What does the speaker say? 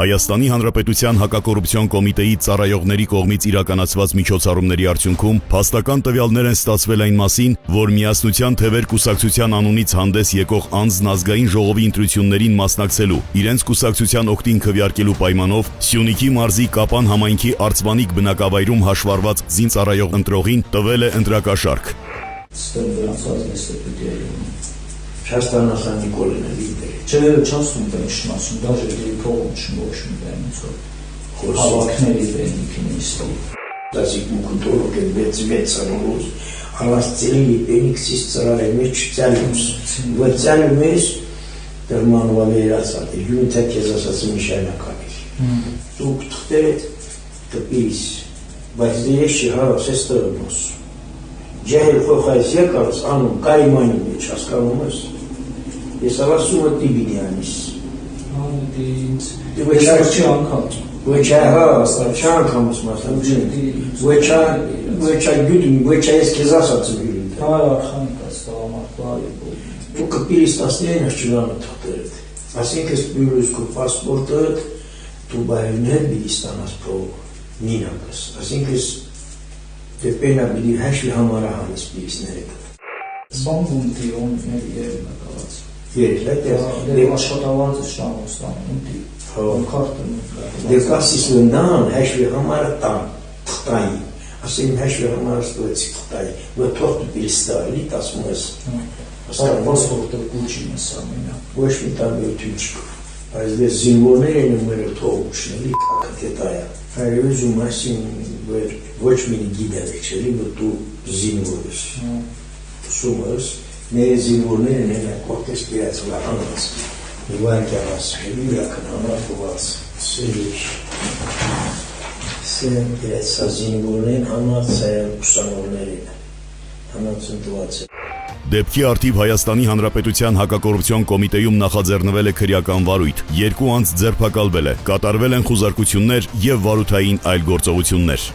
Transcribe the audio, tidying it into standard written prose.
Հայաստանի Հանրապետության հակակոռուպցիոն կոմիտեի ծառայողների կողմից իրականացված միջոցառումների արդյունքում փաստական տվյալներ են ստացվել այն մասին, որ Միասնության թևեր կուսակցության անունից հանդես եկող անձն ազգային ժողովի ընտրություններին մասնակցելու, իրենց կուսակցության օգտին քվեարկելու պայմանով Սյունիքի մարզի Կապան համայնքի Արծվանիկ բնակավայրում հաշվառված զինծառայող ընտրողին տվել է ընտրակաշառք։ Часто Николы на видео. Человек часто конечно, даже если полностью больше не Халакнери беники Тазик мукутолог бецбецароз. Аластели бениксис царалемеш цалюс. Вот цалюмес терман валерасат. Юнитет езасас мишайнакаби. Тук тхтет капис. Баздееши харас эстернос. Ջահել խոխայս եկարս անում կայմանի մեջ հասկանում ես ես ավասում եմ տիբիդյանիս Ոչ անգամ ոչ անգամ ասում ոչ գյուդում ոչ ես քեզ ասացım յուրին արխանիկաս տղամարդու դու կպիրիս 19 ճանաչը թղթերդ ասինքն բյուրոս քո պասպորտը դու բայներ բիստանաս պրո նինակս ասինքն Դեպենա բիդի հաշվի համարահանից բիզները։ Զբաղվում դիոն ներկայացած։ Դե աշխատավարձը շահոստանում դի։ Քարտը։ Դե կասիսնան հաշվի համարը տան թղթայի։ Ասեն հաշվի համարը ստացի թղթայի։ Ու թողտ բիստալի տասմոս։ Պասպորտը գուչին ասամենա։ Ոչ մի տարբերություն չկա։ Բայց դե զինվորները նմերը թողուշնելի կակտետայա։ Հայրուզում ասին ոչ մի գիդեր չելի դու զինվոր ես սումս նե զինվորներն են կողքես կերածվա անց վարկյաս յուրաքանալված սիրիչ սեն կերածա զինվորներն անց ուսանողներին անց ընդված Դեպքի արդիվ Հայաստանի Հանրապետության հակակոռուպցիոն կոմիտեում նախաձեռնվել է քրեական վարույթ, 2 անձ ձերբակալվել է, կատարվել են խուզարկություններ եւ վարութային այլ գործողություններ։